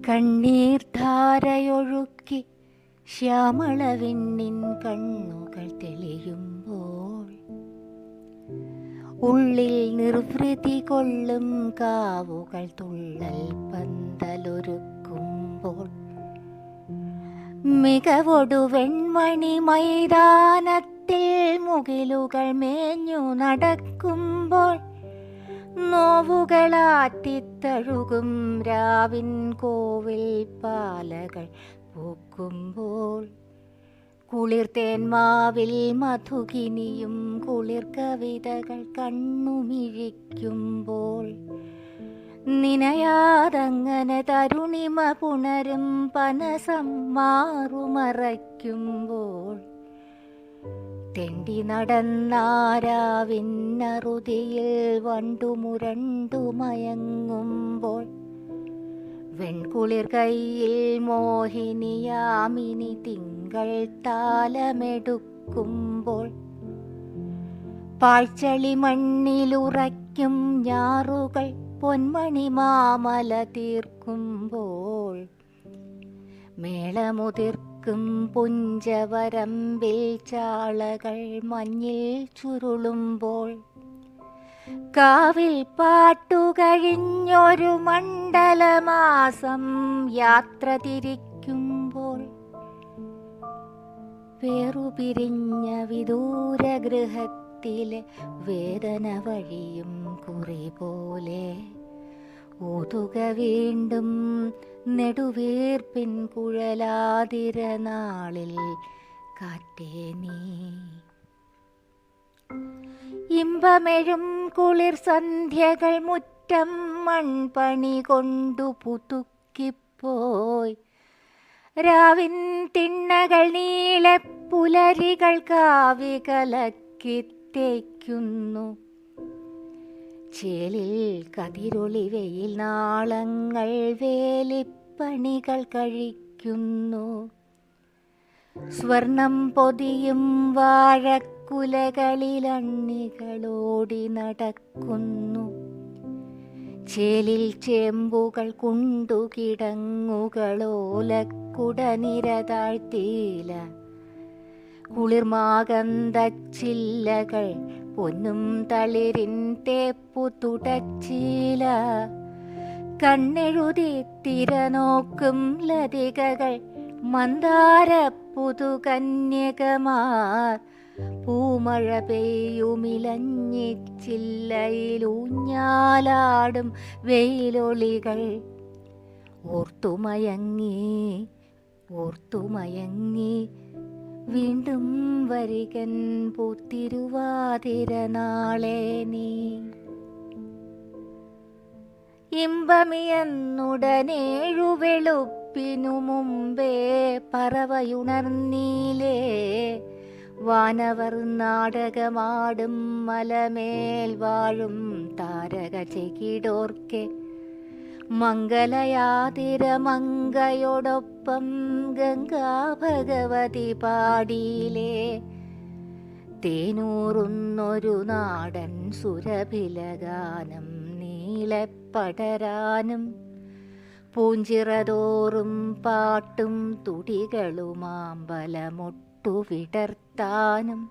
കണ്ണീർ ധാരയൊഴുക്കി ശ്യാമളവിണ്ണിൻ കണ്ണുകൾ തെളിയുമ്പോൾ, ഉള്ളിൽ നിർവൃതി കൊള്ളും കാവുകൾ തുള്ളൽ പന്തലൊരുക്കുമ്പോൾ, മികവൊടു വെൺമണി മൈതാനത്തിൽ മുകിലുകൾ മേഞ്ഞു നടക്കുമ്പോൾ, നോവുകളാറ്റിത്തഴുകും രാവിൻ കോവിൽ പാലകൾ പൂക്കുമ്പോൾ, കുളിർത്തേന്മാവിൽ മധുകിനിയും കുളിർ കവിതകൾ കണ്ണുമിഴിക്കുമ്പോൾ, നിനയാതങ്ങനെ തരുണിമ പുണരും പനസം മാറുമറയ്ക്കുമ്പോൾ, തെണ്ടി നടന്നാരാവിന്നറുതിയിൽ വണ്ടുമുരണ്ടു മയങ്ങുമ്പോൾ, വെൺകുളിർ കയ്യിൽ മോഹിനിയാമിനി തിങ്കൾ താലമെടുക്കുമ്പോൾ, പാഴ്ചളി മണ്ണിലുറയ്ക്കും ഞാറുകൾ പൊന്മണി മാമല തീർക്കുമ്പോൾ, മേളമുതിർക്കും പുഞ്ചവരമ്പിൽ ചാളകൾ മഞ്ഞിൽ ചുരുളുമ്പോൾ, കാവിൽ പാട്ടുകഴിഞ്ഞൊരു മണ്ഡലമാസം യാത്ര തിരിക്കുമ്പോൾ, വേറുപിരിഞ്ഞ വിദൂരഗൃഹത്തിലെ വേദന വഴിയും കുറി പോലെ, ഊതുക വീണ്ടും നെടുവീർപ്പിൻ കുഴലാതിര നാളിൽ കാറ്റേ നീ. ഇമ്പമെഴും കുളിർ സന്ധ്യകൾ മുറ്റം മൺപണി കൊണ്ടു പുതുക്കിപ്പോയി, രാവിൻ തിണ്ണകൾ നീളെ പുലരികൾ കാവികലക്കി തേക്കുന്നു, ചേലിൽ കതിരൊളി വെയിൽ നാളങ്ങൾ വേലിപ്പണികൾ കഴിക്കുന്നു, സ്വർണം പൊതിയും വാഴക്കുലകളിൽ അണ്ണികളോടി നടക്കുന്നു, ചേലിൽ ചേമ്പുകൾ കുണ്ടുകിടങ്ങുകളോലക്കുടനിര താഴ്ത്തിയില, കുളിർമാകന്തച്ചില്ലകൾ പൊന്നും തളിരിൻ തേപ്പു തുടച്ചില, കണ്ണെഴുതി തിരനോക്കും ലതികകൾ മന്ദാര പുതുകന്യകമാർ, പൂമഴ പെയ്യുമിലഞ്ഞിച്ചില്ലയിലൂഞ്ഞാലാടും വെയിലൊളികൾ, ഓർത്തുമയങ്ങി ഓർത്തുമയങ്ങി വീണ്ടും വരികൻ പൂത്തിരുവാതിര നാളെ നീ. ഇമ്പമിയെന്നുടനേഴു വെളുപ്പിനു മുമ്പേ പറവയുണർന്നീലേ, വാനവർ നാടകമാടും മലമേൽ വാഴും താരക ചെകിടോർക്കെ, മംഗലയാതിര മങ്കയോടൊപ്പം ഗംഗാ ഭഗവതി പാടിയിലേ, തേനൂറുന്നൊരു നാടൻ സുരഭിലഗാനം നീളപ്പടരാനും, പൂഞ്ചിറതോറും പാട്ടും തുടികളുമാമ്പലമൊട്ടു വിടർത്താനും,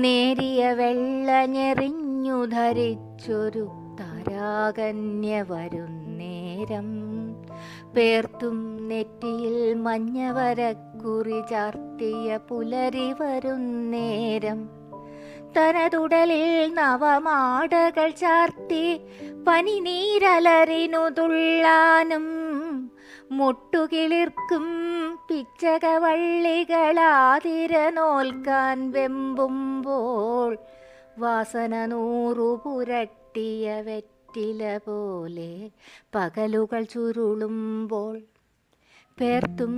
നേരിയ വെള്ളഞ്ഞെറിഞ്ഞു ധരിച്ചൊരു താരാകന്യ വരുന്നേരം, പേർത്തും നെറ്റിയിൽ മഞ്ഞവരക്കുറി ചാർത്തിയ പുലരി വരുന്നേരം, തനതുടലിൽ നവമാടകൾ ചാർത്തി പനിനീരലറിനു തുള്ളാനും, മുട്ടുകിളിർക്കും പിച്ചകവള്ളികളാതിര നോൽക്കാൻ വെമ്പുമ്പോൾ, വാസന നൂറു പുരട്ടിയ വെറ്റില പോലെ പകലുകൾ ചുരുളുമ്പോൾ, പേർത്തും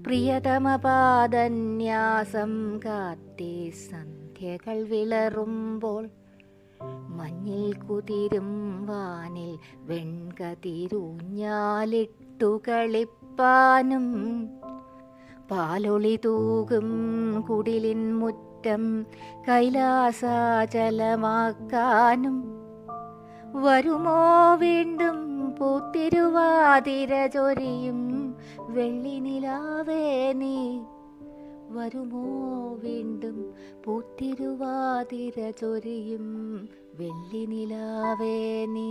പ്രിയതമപാദന്യാസം കാത്തി സന്ധ്യകൾ വിളറുമ്പോൾ, മഞ്ഞിൽ കുതിരും വാനിൽ വെൺകതിരൂഞ്ഞാലിട്ടു കളിപ്പാനും, പാലൊളി തൂകും കുടിലിൻ മുറ്റം കൈലാസാചലമാക്കാനും, വരുമോ വീണ്ടും പൂത്തിരുവാതിര ചൊരിയും വെള്ളി നിലാവേ നീ വരുമോ വീണ്ടും പൂത്തിരുവാതിര ചൊരിയും വെള്ളി നിലാവേ നീ.